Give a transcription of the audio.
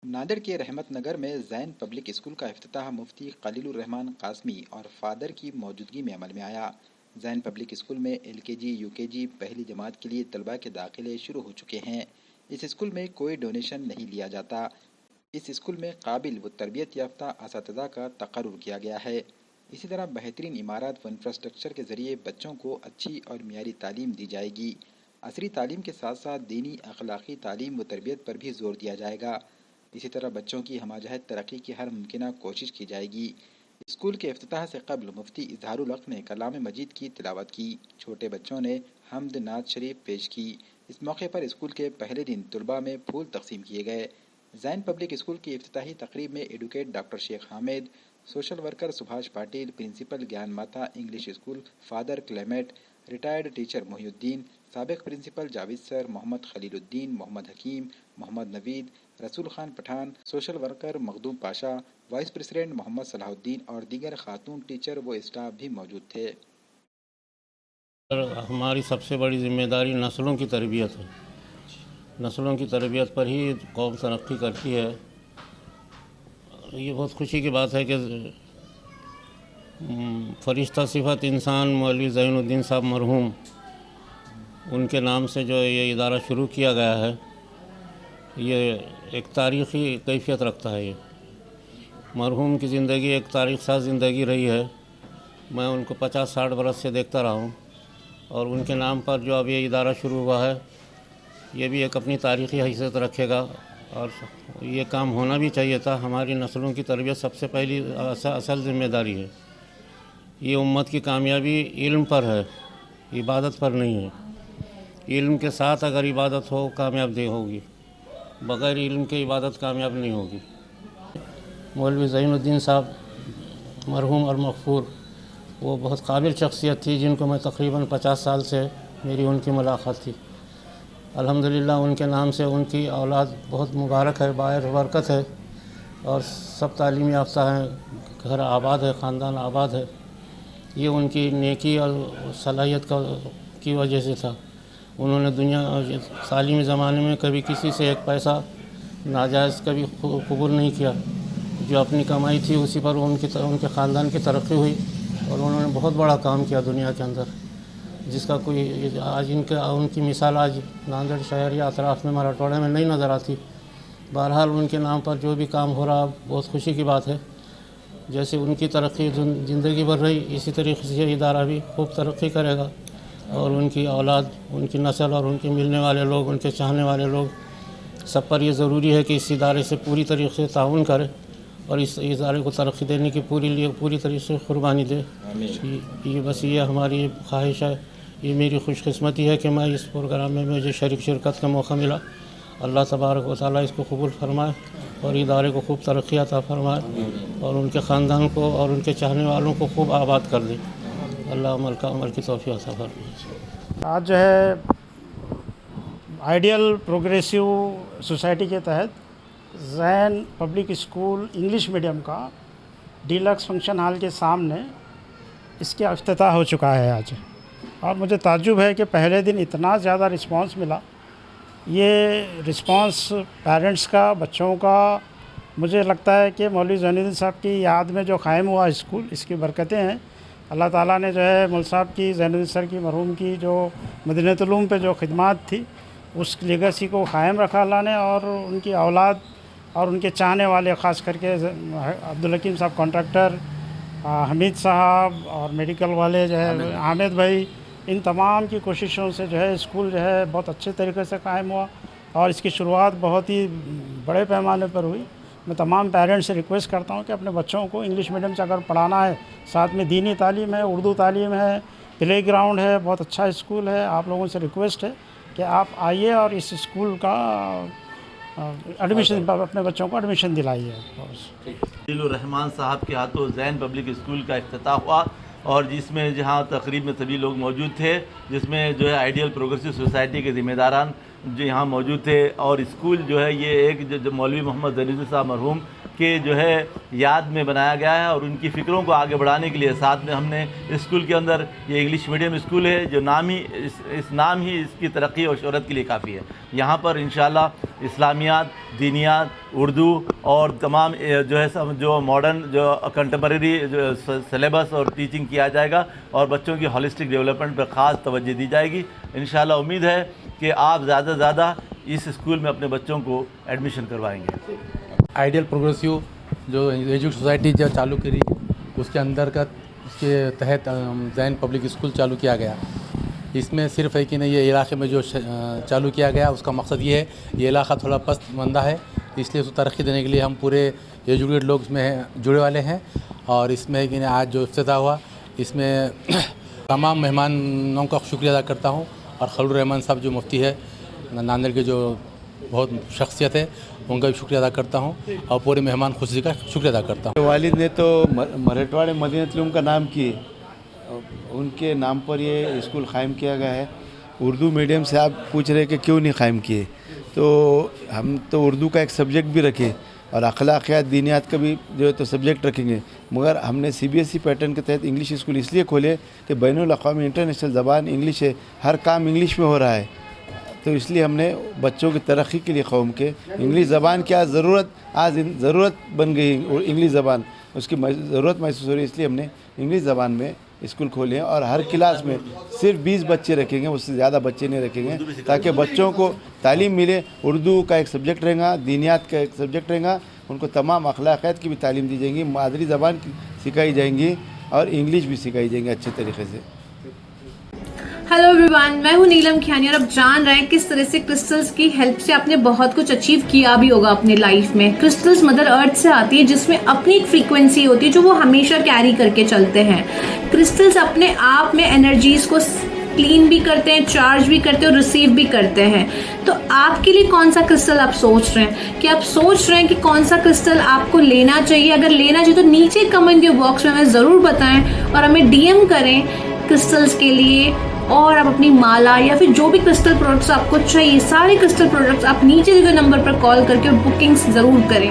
नांदेड़ के रहमत नगर में जैन पब्लिक स्कूल का इफ्तिताह मुफ्ती खलीलुर रहमान कासमी और फादर की मौजूदगी में अमल में आया। जैन पब्लिक स्कूल में एलकेजी यूकेजी पहली जमात के लिए तलबा के दाखिले शुरू हो चुके हैं। इस स्कूल में कोई डोनेशन नहीं लिया जाता। इस स्कूल में काबिल व तरबियत याफ्ता असातिज़ा का तकर्रुर किया गया है। इसी तरह बेहतरीन इमारत व इंफ्रास्ट्रक्चर के ज़रिए बच्चों को अच्छी और मियारी तालीम दी जाएगी। असरी तालीम के साथ साथ दीनी अखलाकी तालीम व तरबियत पर भी जोर दिया जाएगा। इसी तरह बच्चों की हमाजहत तरक्की की हर मुमकिन कोशिश की जाएगी। स्कूल के इफ्तिताह से कबल मुफ्ती इजहारुल हक ने कलाम मजीद की तिलावत की। छोटे बच्चों ने हम्द नात शरीफ पेश की। इस मौके पर स्कूल के पहले दिन तुलबा में फूल तकसीम किए गए। जैन पब्लिक स्कूल की इफ्तिताही तकरीब में advocate doctor Sheikh Hamid, social worker Subhash Patil, principal Gyan Mata English school, father Clement, retired teacher Mohiuddin, साबिक principal Javed sir, Mohammad Khaliluddin, Mohammad Hakim, Mohammad Naveed, Rasool Khan Pathan, social worker Makhdoom Pasha, vice president Mohammad Salahuddin और दीगर खातून टीचर व स्टाफ भी मौजूद थे। हमारी सबसे बड़ी जिम्मेदारी नस्लों की तरबियत है। नस्लों की तरबियत पर ही कौम तरक्की करती है। ये बहुत खुशी की बात है कि फरिश्ता सिफत इंसान मौलवी ज़ैनुद्दीन साहब मरहूम, उनके नाम से जो ये इदारा शुरू किया गया है, ये एक तारीख़ी कैफियत रखता है। ये मरहूम की ज़िंदगी एक तारीख़ साज़ ज़िंदगी रही है। मैं उनको 50-60 बरस से देखता रहा हूँ और उनके नाम पर जो अब ये इदारा शुरू हुआ है, ये भी एक अपनी तारीख़ी हैसियत रखेगा और ये काम होना भी चाहिए था। हमारी नस्लों की तरबियत सबसे पहली असल ज़िम्मेदारी है। ये उम्मत की कामयाबी इल्म पर है, इबादत पर नहीं है। इल्म के साथ अगर इबादत हो कामयाब होगी, बग़ैर इल्म के इबादत कामयाब नहीं होगी। मौलवी ज़ैनुद्दीन साहब मरहूम और मग़फ़ूर, वो बहुत काबिल शख्सियत थी जिनको मैं तकरीबन 50 साल से मेरी उनकी मुलाकात थी। अल्हम्दुलिल्लाह उनके नाम से उनकी औलाद बहुत मुबारक है, बाहर बरकत है और सब तालीम याफ्ता हैं, घर आबाद है, ख़ानदान आबाद है। ये उनकी नेकी और सलाहियत की वजह से था। उन्होंने दुनिया तालीमी ज़माने में कभी किसी से एक पैसा नाजायज़ कभी कबूल नहीं किया। जो अपनी कमाई थी उसी पर उनके ख़ानदान की तरक्की हुई और उन्होंने बहुत बड़ा काम किया दुनिया के अंदर, जिसका कोई आज उनकी मिसाल आज नांदेड़ शहर या अतराफ़ में मराठवाड़े में नहीं नज़र आती। बहरहाल उनके नाम पर जो भी काम हो रहा बहुत खुशी की बात है। जैसे उनकी तरक्की ज़िंदगी भर रही, इसी तरीके से इदारा भी खूब तरक्की करेगा और उनकी औलाद, उनकी नस्ल और उनके मिलने वाले लोग, उनके चाहने वाले लोग, सब पर यह ज़रूरी है कि इस इदारे से पूरी तरीके से ताउन करें और इस इदारे को तरक्की देने की पूरी तरीके से कुर्बानी दे। ये बस ये हमारी ख्वाहिश है। ये मेरी खुशकिस्मती है कि मैं इस प्रोग्राम में मुझे शिरकत का मौका मिला। अल्लाह तबारक व तआला इसको कबूल फरमाए और इदारे को खूब तरक्की अता फरमाए और उनके ख़ानदान को और उनके चाहने वालों को खूब आबाद कर दे। अल्लाह अमल की तौफीक अता फरमाए। आज जो है आइडियल प्रोग्रेसिव सोसाइटी के तहत Jain public school English medium का डीलक्स फंक्शन हॉल के सामने इसका इफ्तिताह हो चुका है आज। और मुझे ताज्जुब है कि पहले दिन इतना ज़्यादा रिस्पांस मिला। ये रिस्पांस पेरेंट्स का, बच्चों का, मुझे लगता है कि मौलवी ज़ैनुद्दीन साहब की याद में जो कायम हुआ स्कूल, इसकी बरकतें हैं। अल्लाह ताला ने जो है मौलवी साहब की, ज़ैनुद्दीन सर की, मरहूम की जो मदीनतुल उलूम पे जो खिदमात थी, उस लेगेसी को क़ायम रखा अल्लाह ने। और उनकी औलाद और उनके चाहने वाले, ख़ास करके अब्दुल हकीम साहब कॉन्ट्रैक्टर, हमीद साहब और मेडिकल वाले जो है हामिद भाई, इन तमाम की कोशिशों से जो है स्कूल जो है बहुत अच्छे तरीके से कायम हुआ और इसकी शुरुआत बहुत ही बड़े पैमाने पर हुई। मैं तमाम पेरेंट्स से रिक्वेस्ट करता हूं कि अपने बच्चों को इंग्लिश मीडियम से अगर पढ़ाना है, साथ में दीनी तालीम है, उर्दू तालीम है, प्ले ग्राउंड है, बहुत अच्छा स्कूल है। आप लोगों से रिक्वेस्ट है कि आप आइए और इस स्कूल का एडमिशन, अपने बच्चों को एडमिशन दिलाइए। खलीलुर रहमान साहब के हाथों जैन पब्लिक स्कूल का इफ्तिताह हुआ और जिसमें जहां तकरीब में सभी लोग मौजूद थे, जिसमें जो है आइडियल प्रोग्रेसिव सोसाइटी के ज़िम्मेदारान जो यहाँ मौजूद थे। और स्कूल जो है ये एक जो मौलवी मोहम्मद ज़ैनुद्दीन साहब मरहूम के जो है याद में बनाया गया है और उनकी फ़िक्रों को आगे बढ़ाने के लिए साथ में हमने स्कूल के अंदर ये इंग्लिश मीडियम स्कूल है जो नाम ही इस नाम ही इसकी तरक्की और शोहरत के लिए काफ़ी है। यहाँ पर इंशाल्लाह इस्लामियात, दीनियात, उर्दू और तमाम जो है सब जो मॉडर्न जो कंटेम्परेरी जो सिलेबस और टीचिंग किया जाएगा और बच्चों की होलिस्टिक डेवलपमेंट पर ख़ास तवज्जो दी जाएगी। इंशाल्लाह उम्मीद है कि आप ज़्यादा से ज़्यादा इस स्कूल में अपने बच्चों को एडमिशन करवाएंगे। आइडियल प्रोग्रेसिव जो एजुकेशन सोसाइटी जो चालू करी उसके अंतर्गत उसके तहत जैन पब्लिक स्कूल चालू किया गया। इसमें सिर्फ है कि नहीं ये इलाके में जो चालू किया गया उसका मकसद ये है, ये इलाका थोड़ा पस्त मंदा है, इसलिए उसको तरक्की देने के लिए हम पूरे एजुकेटेड लोग इसमें जुड़े वाले हैं। और इसमें कि आज जो इफ्तिताह हुआ इसमें तमाम मेहमानों का शुक्रिया अदा करता हूँ और खलीलुर रहमान साहब जो मुफ्ती है नांदेड़ के जो बहुत शख्सियत है उनका भी शुक्रिया अदा करता हूँ और पूरे मेहमान खुशी का शुक्रिया अदा करता हूँ। वालिद ने तो मराठवाड़े मदीनतुल उलूम का नाम किए, उनके नाम पर ये स्कूल क़ायम किया गया है। उर्दू मीडियम से आप पूछ रहे कि क्यों नहीं क़ायम किए, तो हम तो उर्दू का एक सब्जेक्ट भी रखे और अखलाकियात दीनियात का भी जो है तो सब्जेक्ट रखेंगे, मगर हमने CBSE पैटर्न के तहत इंग्लिश स्कूल इसलिए खोले कि बैनुल अक़वामी इंटरनेशनल ज़बान इंग्लिश है, हर काम इंग्लिश में हो रहा है, तो इसलिए हमने बच्चों की तरक्की के लिए कौम के इंग्लिश ज़बान की आज ज़रूरत बन गई इंग्लिश ज़बान, उसकी ज़रूरत महसूस हो रही है, इसलिए हमने इंग्लिश ज़बान में स्कूल खोले हैं और हर क्लास में सिर्फ 20 बच्चे रखेंगे, उससे ज़्यादा बच्चे नहीं रखेंगे ताकि बच्चों को तालीम मिले। उर्दू का एक सब्जेक्ट रहेगा, दीनियात का एक सब्जेक्ट रहेगा, उनको तमाम अखलाक़ियात की भी तालीम दी जाएंगी, मादरी ज़बान सिखाई जाएंगी और इंग्लिश भी सिखाई जाएंगी अच्छे तरीके से। हेलो एवरीवन, मैं हूं नीलम खियानी और अब जान रहे हैं किस तरह से क्रिस्टल्स की हेल्प से आपने बहुत कुछ अचीव किया भी होगा अपने लाइफ में। क्रिस्टल्स मदर अर्थ से आती है जिसमें अपनी एक फ्रीक्वेंसी होती है जो वो हमेशा कैरी करके चलते हैं। क्रिस्टल्स अपने आप में एनर्जीज को क्लीन भी करते हैं, चार्ज भी करते हैं और रिसीव भी करते हैं। तो आपके लिए कौन सा क्रिस्टल आप सोच रहे हैं, कि आप सोच रहे हैं कि कौन सा क्रिस्टल आपको लेना चाहिए? अगर लेना चाहिए तो नीचे कमेंट के बॉक्स में हमें ज़रूर बताएं और हमें DM करें क्रिस्टल्स के लिए। और आप अपनी माला या फिर जो भी क्रिस्टल प्रोडक्ट्स आपको चाहिए, सारे क्रिस्टल प्रोडक्ट्स आप नीचे दिए गए नंबर पर कॉल करके बुकिंग्स ज़रूर करें।